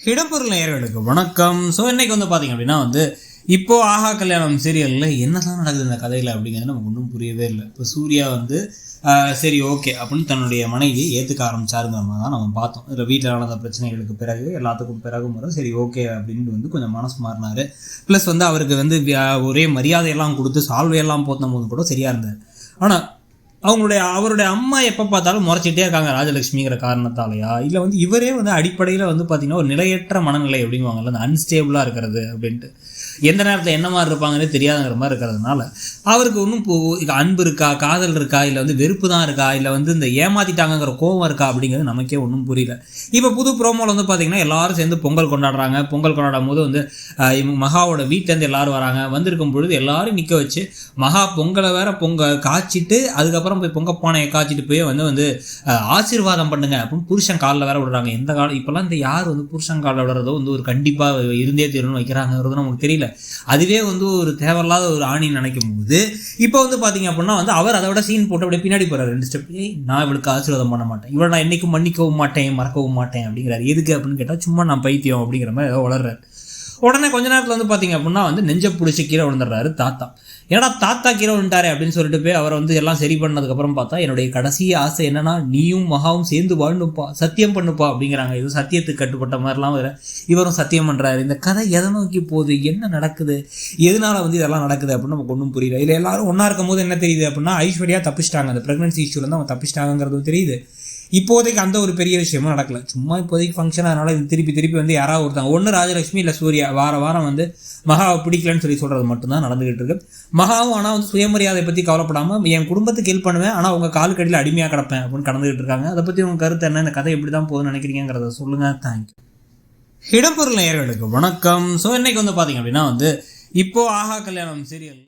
இடம்பொருள் நேயர்களுக்கு வணக்கம். ஸோ இன்னைக்கு வந்து பார்த்தீங்க அப்படின்னா இப்போ ஆஹா கல்யாணம் சீரியலில் என்னதான் நடக்குது இந்த கதையில் அப்படிங்கிறது நமக்கு ஒன்றும் புரியவே இல்லை. இப்போ சூர்யா சரி ஓகே அப்படின்னு தன்னுடைய மனைவியை ஏற்றுக்க ஆரம்பிச்சாருங்கிற மாதிரி தான் நம்ம பார்த்தோம். இதில் வீட்டில் நடந்த பிரச்சனைகளுக்கு பிறகு எல்லாத்துக்கும் பிறகு சரி ஓகே அப்படின்ட்டு கொஞ்சம் மனசு மாறினார். ப்ளஸ் அவருக்கு ஒரே மரியாதையெல்லாம் கொடுத்து சால்வையெல்லாம் போத்தும் போது கூட சரியாக இருந்தார். ஆனால் அவருடைய அம்மா எப்போ பார்த்தாலும் முறைச்சிட்டே இருக்காங்க ராஜலட்சுமிங்கிற காரணத்தாலையா இல்லை இவரே அடிப்படையில் பார்த்தீங்கன்னா ஒரு நிலையற்ற மனநிலை அப்படிங்குவாங்கல்ல, அந்த அன்ஸ்டேபிளாக இருக்கிறது அப்படின்ட்டு எந்த நேரத்தில் என்ன மாதிரி இருப்பாங்கன்னே தெரியாதுங்கிற மாதிரி இருக்கிறதுனால அவருக்கு ஒன்றும் அன்பு இருக்கா, காதல் இருக்கா, இல்லை வெறுப்பு தான் இருக்கா, இல்லை இந்த ஏமாத்திட்டாங்கிற கோவம் இருக்கா அப்படிங்கிறது நமக்கே ஒன்றும் புரியல. இப்போ புது ப்ரோமோவில் பார்த்தீங்கன்னா எல்லாரும் சேர்ந்து பொங்கல் கொண்டாடுறாங்க. பொங்கல் கொண்டாடும் போது மகாவோட வீட்டிலேருந்து எல்லாரும் வராங்க. வந்திருக்கும் பொழுது எல்லாரும் நிற்க வச்சு மகா பொங்கலை வேற காய்ச்சிட்டு அதுக்கப்புறம் போய் பொங்க பானையை காய்ச்சிட்டு போய் ஆசீர்வாதம் பண்ணுங்க அப்படின்னு புருஷன் காலில் வேற விடுறாங்க. எந்த காலம் இப்போல்லாம் யார் புருஷன் காலில் விடுறதோ ஒரு கண்டிப்பாக இருந்தே தீரணும்னு வைக்கிறாங்கிறது நமக்கு தெரியல. அதுவே ஒரு தேவையில்லாத ஒரு ஆணின்னு நினைக்கும் போது இப்போ பார்த்தீங்க அப்படின்னா அவர் அதை விட சீன் போட்டு அப்படியே பின்னாடி போறாரு. 2 ஸ்டெப், நான் இவளுக்கு ஆசீர்வாதம் பண்ண மாட்டேன், இவளை நான் என்னைக்கும் மன்னிக்கவும் மாட்டேன், மறக்கவும் மாட்டேன் அப்படிங்கிறாரு. எதுக்கு அப்படின்னு கேட்டால் சும்மா நான் பைத்தியம் அப்படிங்கிற மாதிரி ஏதோ வளர்றாரு. உடனே கொஞ்ச நேரத்தில் பார்த்தீங்க அப்படின்னா நெஞ்ச பிடிச்சி கீழே விழுந்துடுறாரு தாத்தா. ஏன்னா தாத்தா கீழே விழுந்தாரே அப்படின்னு சொல்லிட்டு போய் அவர் எல்லாம் சரி பண்ணதுக்கப்புறம் பார்த்தா என்னுடைய கடைசி ஆசை என்னன்னா நீயும் மகாவும் சேர்ந்து வாழணுப்பா, சத்தியம் பண்ணுப்பா அப்படிங்கிறாங்க. இது சத்தியத்துக்கு கட்டுப்பட்ட மாதிரிலாம் இவரும் சத்தியம் பண்ணுறாரு. இந்த கதை எதை நோக்கி போகுது, என்ன நடக்குது, எதனால இதெல்லாம் நடக்குது அப்படின்னு நமக்கு ஒன்றும் புரியல. இல்லை எல்லாரும் ஒன்றா இருக்கும் போது என்ன தெரியுது அப்படின்னா ஐஸ்வர்யா தப்பிச்சிட்டாங்க, அந்த ப்ரெக்னன்சி இஷ்யூலேருந்து அவங்க தப்பிச்சிட்டாங்கிறதும் தெரியுது. இப்போதைக்கு அந்த ஒரு பெரிய விஷயமும் நடக்கல, சும்மா இப்போதைக்கு ஃபங்க்ஷன். அதனால இது திருப்பி யாராவது ஒருத்தாங்க, ஒன்று ராஜலட்சுமி இல்லை சூர்யா வாரம் மகாவை பிடிக்கலன்னு சொல்கிறது மட்டும்தான் நடந்துகிட்டு இருக்கு. மகாவும் ஆனால் சுயமரியாதை பற்றி கவலைப்படாமல் என் குடும்பத்துக்கு ஹெல்ப் பண்ணுவேன், ஆனால் உங்கள் காலுக்கடியில் அடிமையாக கிடப்பேன் அப்படின்னு கடந்துகிட்டு இருக்காங்க. அதை பற்றி உங்கள் கருத்து என்ன, இந்த கதை எப்படி தான் போகுதுன்னு நினைக்கிறீங்கிறத சொல்லுங்கள். தேங்க்யூ. இடம்பொருள் நேயர்களுக்கு வணக்கம். ஸோ இன்னைக்கு பார்த்தீங்க அப்படின்னா இப்போ ஆஹா கல்யாணம் சீரியல்